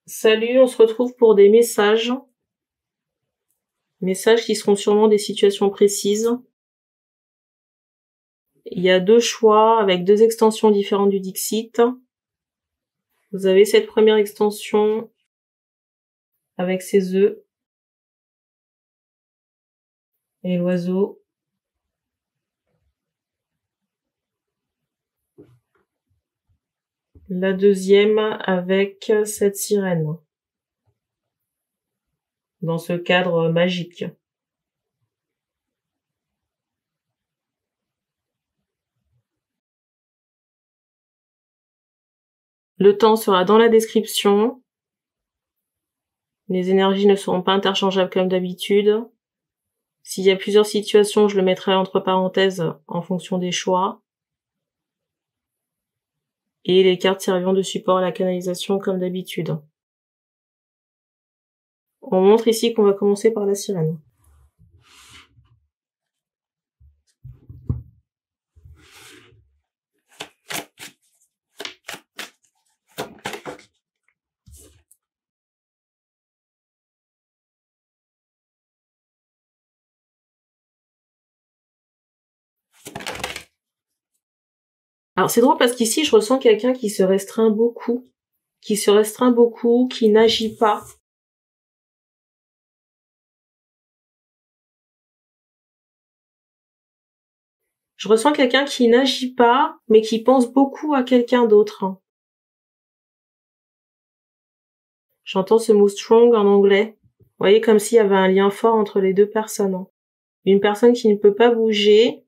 Salut, on se retrouve pour des messages. Messages qui seront sûrement des situations précises. Il y a deux choix avec deux extensions différentes du Dixit. Vous avez cette première extension avec ses œufs et l'oiseau. La deuxième avec cette sirène. Dans ce cadre magique. Le temps sera dans la description. Les énergies ne seront pas interchangeables comme d'habitude. S'il y a plusieurs situations, je le mettrai entre parenthèses en fonction des choix. Et les cartes serviront de support à la canalisation comme d'habitude. On montre ici qu'on va commencer par la sirène. Alors c'est drôle parce qu'ici je ressens quelqu'un qui se restreint beaucoup, qui n'agit pas. Je ressens quelqu'un qui n'agit pas, mais qui pense beaucoup à quelqu'un d'autre. J'entends ce mot strong en anglais. Vous voyez, comme s'il y avait un lien fort entre les deux personnes. Une personne qui ne peut pas bouger,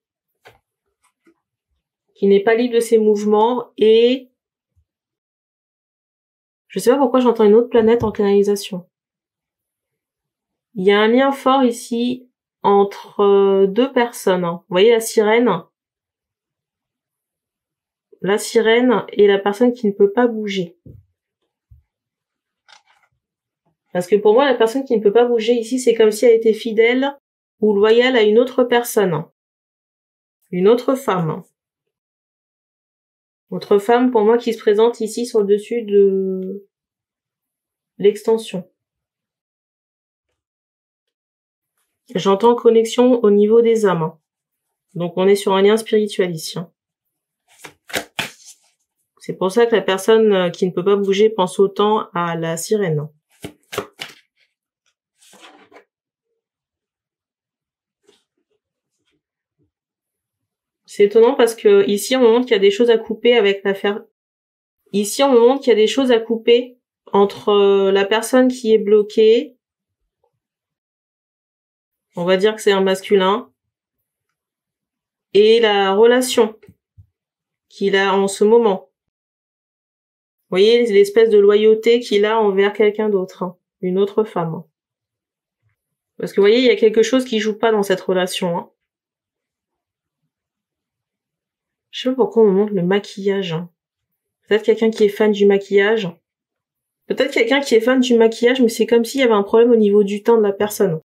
qui n'est pas libre de ses mouvements, et je sais pas pourquoi j'entends une autre planète en canalisation. Il y a un lien fort ici entre deux personnes. Vous voyez la sirène et la personne qui ne peut pas bouger. Parce que pour moi, la personne qui ne peut pas bouger ici, c'est comme si elle était fidèle ou loyale à une autre personne. Une autre femme. Autre femme, pour moi, qui se présente ici sur le dessus de l'extension. J'entends connexion au niveau des âmes. Donc on est sur un lien spirituel ici. C'est pour ça que la personne qui ne peut pas bouger pense autant à la sirène. C'est étonnant parce que ici on me montre qu'il y a des choses à couper avec l'affaire. Ici on me montre qu'il y a des choses à couper entre la personne qui est bloquée. On va dire que c'est un masculin. Et la relation qu'il a en ce moment. Vous voyez l'espèce de loyauté qu'il a envers quelqu'un d'autre, une autre femme. Parce que vous voyez, il y a quelque chose qui joue pas dans cette relation. Je sais pas pourquoi on me montre le maquillage. Peut-être quelqu'un qui est fan du maquillage. Peut-être quelqu'un qui est fan du maquillage, mais c'est comme s'il y avait un problème au niveau du teint de la personne.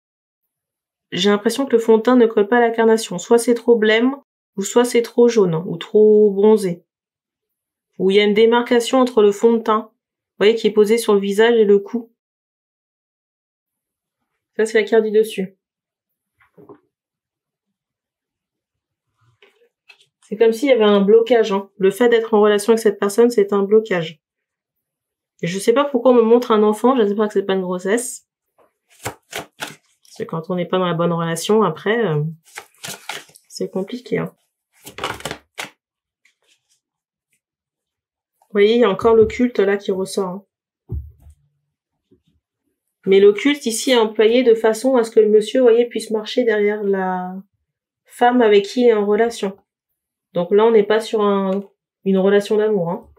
J'ai l'impression que le fond de teint ne colle pas à la carnation. Soit c'est trop blême, ou soit c'est trop jaune, ou trop bronzé. Ou il y a une démarcation entre le fond de teint, vous voyez, qui est posé sur le visage et le cou. Ça, c'est la carte du dessus. C'est comme s'il y avait un blocage. Le fait d'être en relation avec cette personne, c'est un blocage. Et je sais pas pourquoi on me montre un enfant, j'espère que c'est pas une grossesse. Parce que quand on n'est pas dans la bonne relation, après, c'est compliqué. Vous voyez, il y a encore l'occulte là qui ressort. Mais l'occulte ici est employé de façon à ce que le monsieur, vous voyez, puisse marcher derrière la femme avec qui il est en relation. Donc là, on n'est pas sur une relation d'amour.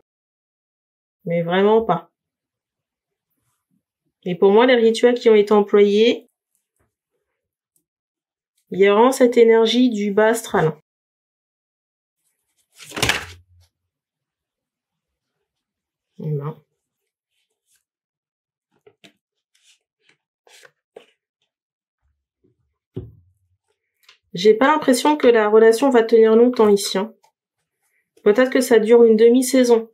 Mais vraiment pas. Et pour moi, les rituels qui ont été employés, il y a vraiment cette énergie du bas astral. Non. J'ai pas l'impression que la relation va tenir longtemps ici. Peut-être que ça dure une demi-saison.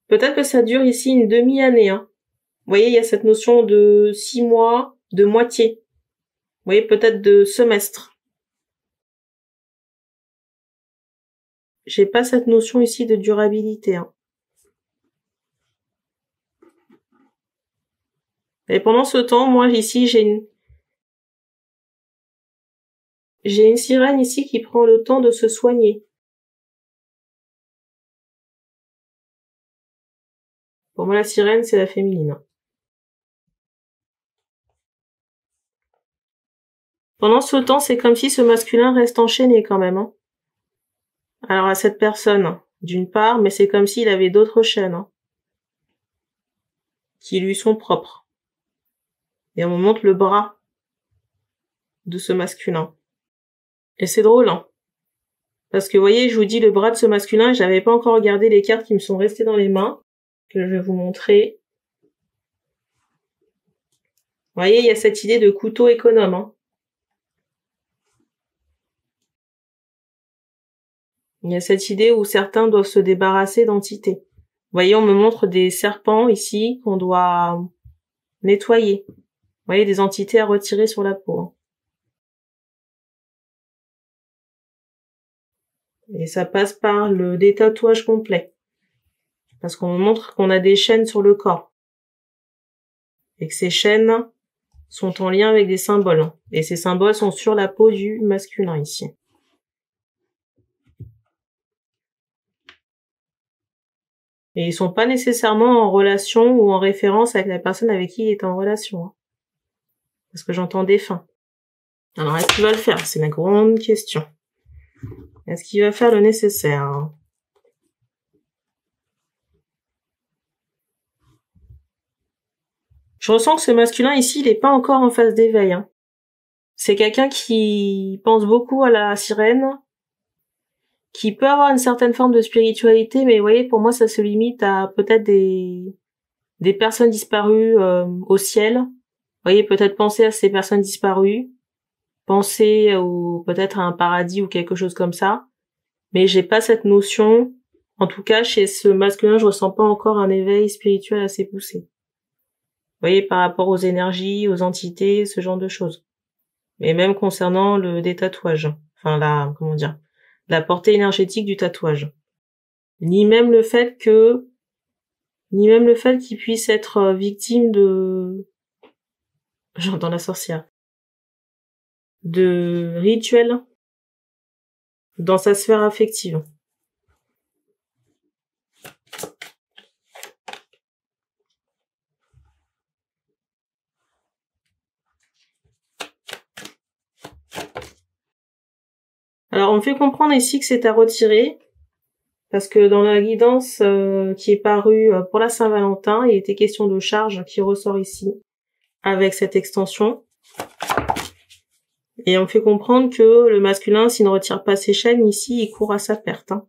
Peut-être que ça dure ici une demi-année. voyez, il y a cette notion de 6 mois, de moitié. Vous voyez, peut-être de semestre. J'ai pas cette notion ici de durabilité. Hein. Et pendant ce temps, moi, ici, j'ai une sirène ici qui prend le temps de se soigner. Pour moi, la sirène, c'est la féminine. Pendant ce temps, c'est comme si ce masculin reste enchaîné quand même. Hein. Alors à cette personne, d'une part, mais c'est comme s'il avait d'autres chaînes hein, qui lui sont propres. Et on me montre le bras de ce masculin. Et c'est drôle, hein. Parce que, vous voyez, je vous dis le bras de ce masculin, j'avais pas encore regardé les cartes qui me sont restées dans les mains, que je vais vous montrer. Vous voyez, il y a cette idée de couteau économe, hein. Il y a cette idée où certains doivent se débarrasser d'entités. Vous voyez, on me montre des serpents ici qu'on doit nettoyer. Vous voyez, des entités à retirer sur la peau. Hein. Et ça passe par le détatouage complet. Parce qu'on me montre qu'on a des chaînes sur le corps. Et que ces chaînes sont en lien avec des symboles. Et ces symboles sont sur la peau du masculin ici. Et ils sont pas nécessairement en relation ou en référence avec la personne avec qui il est en relation. Hein. Parce que j'entends défunt. Alors, est-ce qu'il va le faire? C'est la grande question. Est-ce qu'il va faire le nécessaire? Hein? Je ressens que ce masculin ici, il est pas encore en phase d'éveil. Hein. C'est quelqu'un qui pense beaucoup à la sirène, qui peut avoir une certaine forme de spiritualité, mais vous voyez, pour moi, ça se limite à peut-être des personnes disparues au ciel. Vous voyez, peut-être penser à ces personnes disparues, penser peut-être à un paradis ou quelque chose comme ça. Mais j'ai pas cette notion. En tout cas, chez ce masculin, je ressens pas encore un éveil spirituel assez poussé. Vous voyez, par rapport aux énergies, aux entités, ce genre de choses. Et même concernant le détatouage. Enfin, la portée énergétique du tatouage. Ni même le fait qu'il puisse être victime de, j'entends la sorcière, de rituels dans sa sphère affective. Alors, on me fait comprendre ici que c'est à retirer, parce que dans la guidance qui est parue pour la Saint-Valentin, il était question de charge qui ressort ici, avec cette extension. Et on me fait comprendre que le masculin, s'il ne retire pas ses chaînes, ici, il court à sa perte. Hein.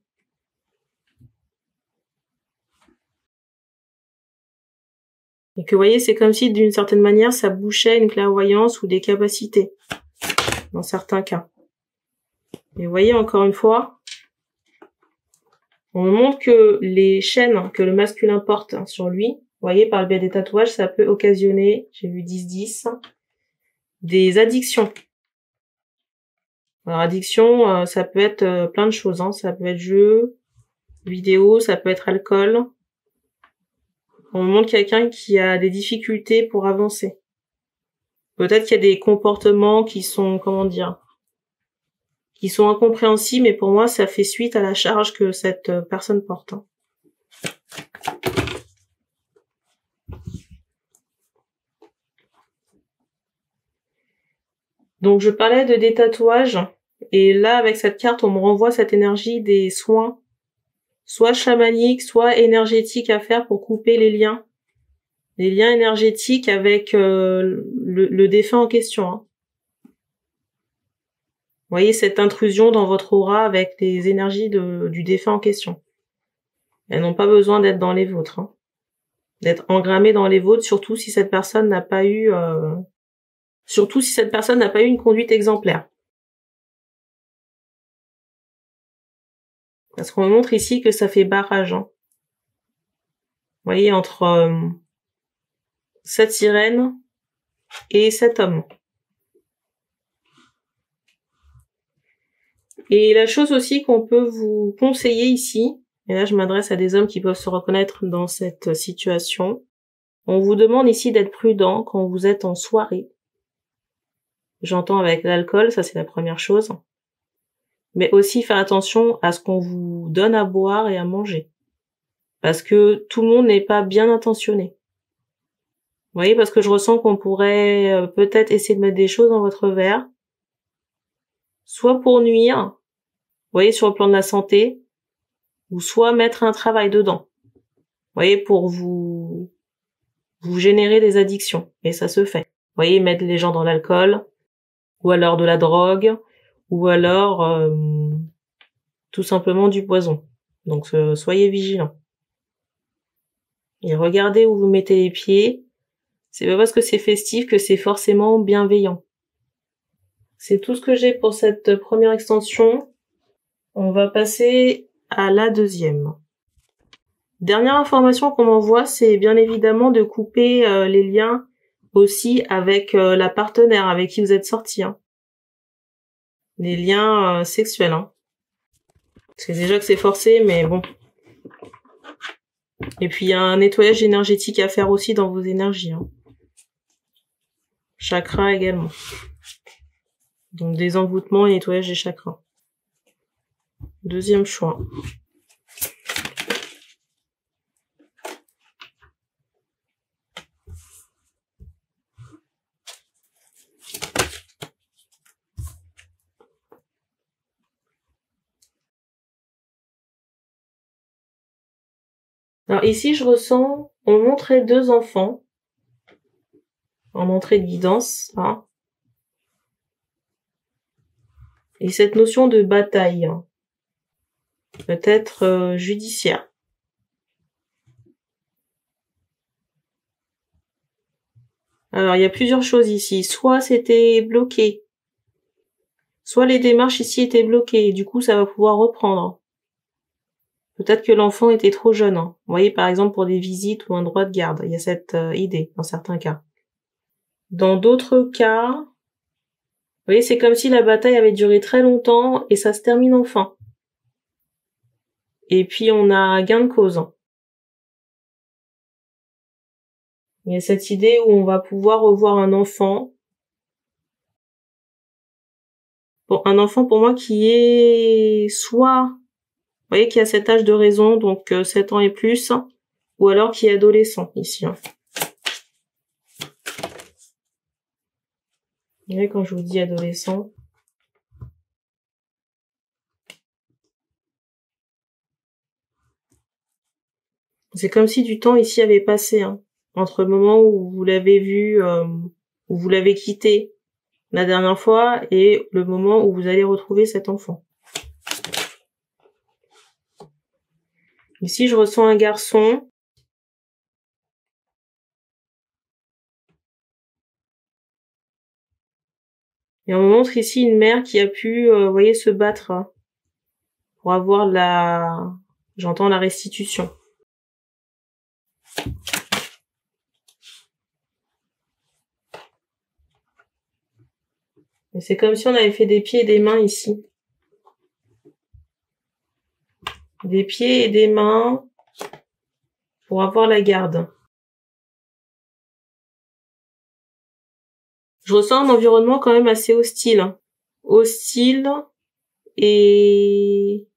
Et que, vous voyez, c'est comme si, d'une certaine manière, ça bouchait une clairvoyance ou des capacités, dans certains cas. Et vous voyez, encore une fois, on me montre que les chaînes que le masculin porte sur lui, vous voyez, par le biais des tatouages, ça peut occasionner, j'ai vu 10-10, des addictions. Alors, addiction, ça peut être plein de choses, hein. Ça peut être jeu, vidéo, ça peut être alcool. On me montre quelqu'un qui a des difficultés pour avancer. Peut-être qu'il y a des comportements qui sont, qui sont incompréhensibles, mais pour moi, ça fait suite à la charge que cette personne porte. Hein. Donc, je parlais de détatouage, et là, avec cette carte, on me renvoie cette énergie des soins, soit chamaniques, soit énergétiques à faire pour couper les liens énergétiques avec le défunt en question. Hein. Vous voyez cette intrusion dans votre aura avec les énergies du défunt en question. Elles n'ont pas besoin d'être dans les vôtres, hein. D'être engrammées dans les vôtres, surtout si cette personne n'a pas eu une conduite exemplaire. Parce qu'on me montre ici que ça fait barrage. Hein. Vous voyez, entre cette sirène et cet homme. Et la chose aussi qu'on peut vous conseiller ici, et là je m'adresse à des hommes qui peuvent se reconnaître dans cette situation, on vous demande ici d'être prudent quand vous êtes en soirée. J'entends avec l'alcool, ça c'est la première chose. Mais aussi faire attention à ce qu'on vous donne à boire et à manger. Parce que tout le monde n'est pas bien intentionné. Vous voyez, parce que je ressens qu'on pourrait peut-être essayer de mettre des choses dans votre verre, soit pour nuire, vous voyez, sur le plan de la santé, ou soit mettre un travail dedans. Vous voyez, pour vous générer des addictions. Et ça se fait. Vous voyez, mettre les gens dans l'alcool, ou alors de la drogue, ou alors tout simplement du poison. Donc soyez vigilants. Et regardez où vous mettez les pieds. C'est pas parce que c'est festif que c'est forcément bienveillant. C'est tout ce que j'ai pour cette première extension. On va passer à la deuxième. Dernière information qu'on m'envoie, c'est bien évidemment de couper les liens aussi avec la partenaire avec qui vous êtes sortis. Hein. Les liens sexuels. Hein. C'est déjà que c'est forcé, mais bon. Et puis il y a un nettoyage énergétique à faire aussi dans vos énergies. Hein. Chakras également. Donc des envoûtements et nettoyage des chakras. Deuxième choix. Alors ici, je ressens, on montrait deux enfants en entrée de guidance, hein. Et cette notion de bataille, hein, peut-être judiciaire. Alors il y a plusieurs choses ici, soit c'était bloqué, soit les démarches ici étaient bloquées, et du coup ça va pouvoir reprendre. Peut-être que l'enfant était trop jeune. Hein. Vous voyez, par exemple, pour des visites ou un droit de garde. Il y a cette idée, dans certains cas. Dans d'autres cas, vous voyez, c'est comme si la bataille avait duré très longtemps et ça se termine enfin. Et puis, on a gain de cause. Il y a cette idée où on va pouvoir revoir un enfant. Bon, un enfant, pour moi, qui est soit, vous voyez, qui a cet âge de raison, donc 7 ans et plus, ou alors qui est adolescent, ici. Hein. Vous voyez, quand je vous dis adolescent, c'est comme si du temps ici avait passé, hein, entre le moment où vous l'avez vu, où vous l'avez quitté la dernière fois, et le moment où vous allez retrouver cet enfant. Ici, je ressens un garçon. Et on me montre ici une mère qui a pu, vous voyez, se battre hein, pour avoir j'entends la restitution. Et c'est comme si on avait fait des pieds et des mains ici. Des pieds et des mains pour avoir la garde. Je ressens un environnement quand même assez hostile. Hein. Hostile et,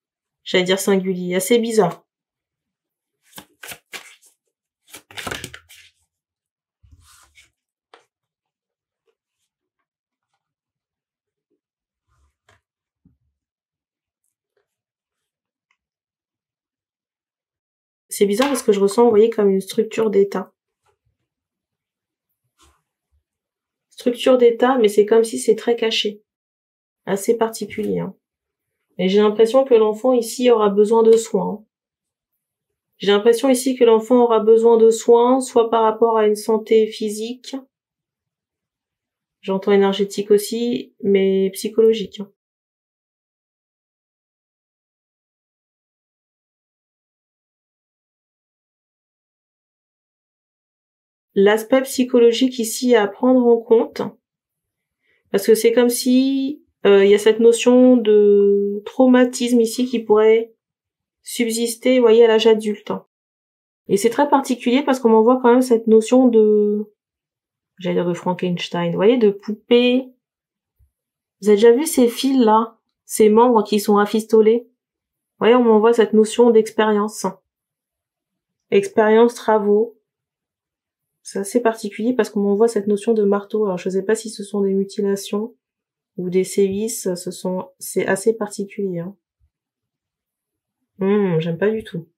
j'allais dire singulier, assez bizarre. C'est bizarre parce que je ressens, vous voyez, comme une structure d'état. Structure d'état, mais c'est comme si c'est très caché. Assez particulier. Hein. Et j'ai l'impression que l'enfant ici aura besoin de soins. J'ai l'impression ici que l'enfant aura besoin de soins, soit par rapport à une santé physique, j'entends énergétique aussi, mais psychologique. l'aspect psychologique ici à prendre en compte, parce que c'est comme si il y a cette notion de traumatisme ici qui pourrait subsister, vous voyez, à l'âge adulte. Et c'est très particulier parce qu'on m'envoie quand même cette notion j'allais dire de Frankenstein, vous voyez, de poupée. Vous avez déjà vu ces fils-là, ces membres qui sont rafistolés? Vous voyez, on m'envoie cette notion d'expérience. Expérience, travaux. C'est assez particulier parce qu'on m'envoie cette notion de marteau. Alors je sais pas si ce sont des mutilations ou des sévices, c'est assez particulier. J'aime pas du tout.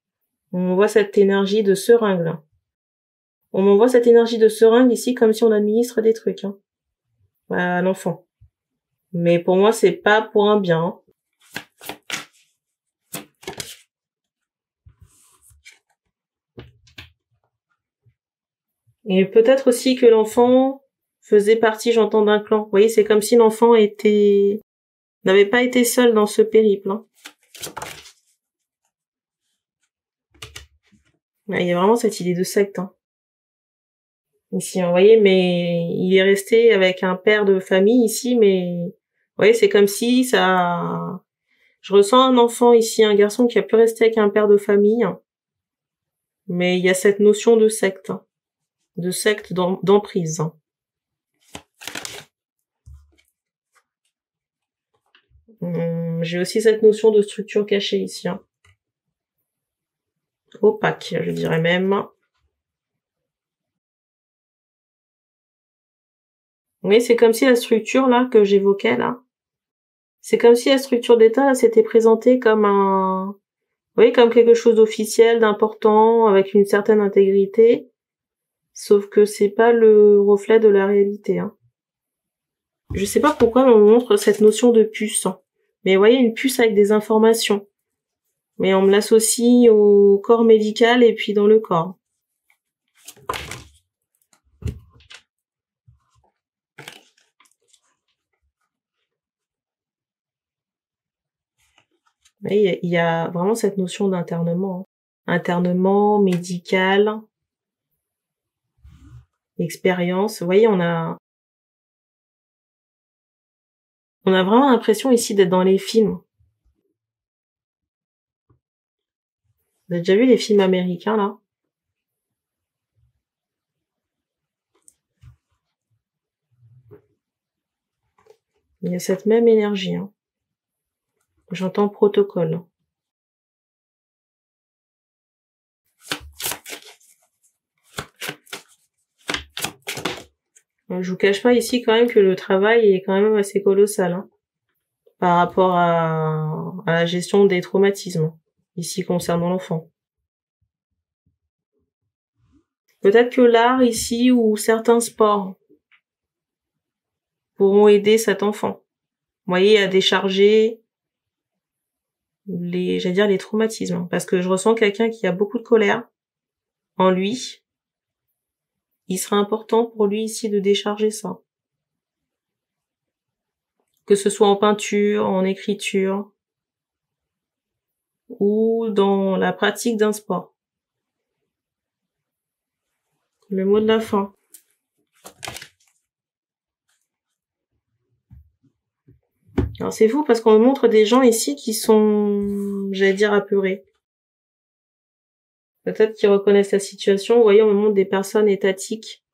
On m'envoie cette énergie de seringue, là. On m'envoie cette énergie de seringue ici comme si on administre des trucs, à l'enfant. Mais pour moi, c'est pas pour un bien. Et peut-être aussi que l'enfant faisait partie, j'entends, d'un clan. Vous voyez, c'est comme si l'enfant n'avait pas été seul dans ce périple. Il y a vraiment cette idée de secte. Ici, vous voyez, mais il est resté avec un père de famille ici, mais vous voyez, c'est comme si ça... Je ressens un enfant ici, un garçon qui a pu rester avec un père de famille, mais il y a cette notion de secte d'emprise. J'ai aussi cette notion de structure cachée ici. Opaque, je dirais même. Oui, c'est comme si la structure là que j'évoquais là, c'est comme si la structure d'État là s'était présentée comme comme quelque chose d'officiel, d'important, avec une certaine intégrité, sauf que c'est pas le reflet de la réalité. Je sais pas pourquoi on montre cette notion de puce, mais vous voyez, une puce avec des informations, mais on me l'associe au corps médical et puis dans le corps. Il y a vraiment cette notion d'internement. Internement, médical, expérience. Vous voyez, on a vraiment l'impression ici d'être dans les films. Vous avez déjà vu les films américains, là? Il y a cette même énergie. J'entends protocole. Je vous cache pas ici quand même que le travail est quand même assez colossal par rapport à la gestion des traumatismes ici concernant l'enfant. Peut-être que l'art ici ou certains sports pourront aider cet enfant. Vous voyez, à décharger les traumatismes. Parce que je ressens quelqu'un qui a beaucoup de colère en lui. Il sera important pour lui ici de décharger ça. Que ce soit en peinture, en écriture, ou dans la pratique d'un sport. Le mot de la fin. Alors c'est fou parce qu'on me montre des gens ici qui sont, j'allais dire, apeurés. Peut-être qu'ils reconnaissent la situation. Vous voyez, on me montre des personnes étatiques.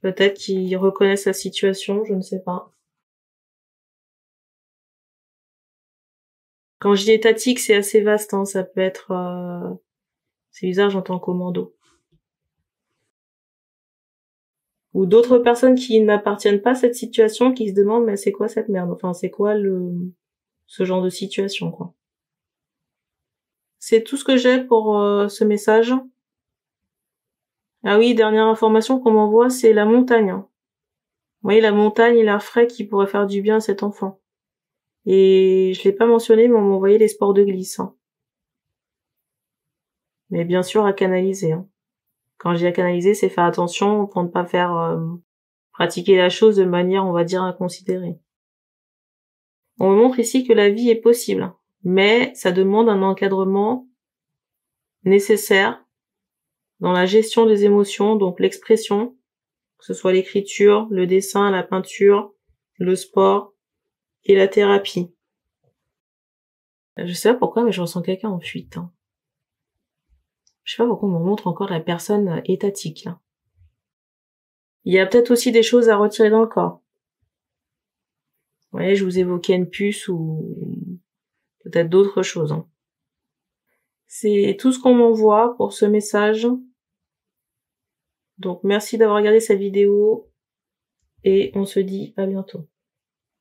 Peut-être qu'ils reconnaissent la situation, je ne sais pas. Quand je dis étatique, c'est assez vaste, ça peut être... C'est bizarre, j'entends commando. Ou d'autres personnes qui n'appartiennent pas à cette situation, qui se demandent, mais c'est quoi cette merde? Enfin, c'est quoi ce genre de situation, quoi. C'est tout ce que j'ai pour ce message. Ah oui, dernière information qu'on m'envoie, c'est la montagne. Vous voyez, la montagne et l'air frais qui pourrait faire du bien à cet enfant. Et je l'ai pas mentionné, mais on m'a envoyé les sports de glisse. Mais bien sûr, à canaliser. Quand je dis à canaliser, c'est faire attention pour ne pas faire pratiquer la chose de manière, on va dire, inconsidérée. On me montre ici que la vie est possible, mais ça demande un encadrement nécessaire dans la gestion des émotions, donc l'expression, que ce soit l'écriture, le dessin, la peinture, le sport et la thérapie. Je sais pas pourquoi, mais je ressens quelqu'un en fuite. Hein. Je sais pas pourquoi on me montre encore la personne étatique, là. Il y a peut-être aussi des choses à retirer dans le corps. Vous voyez, je vous évoquais une puce ou peut-être d'autres choses. Hein. C'est tout ce qu'on m'envoie pour ce message. Donc merci d'avoir regardé cette vidéo et on se dit à bientôt.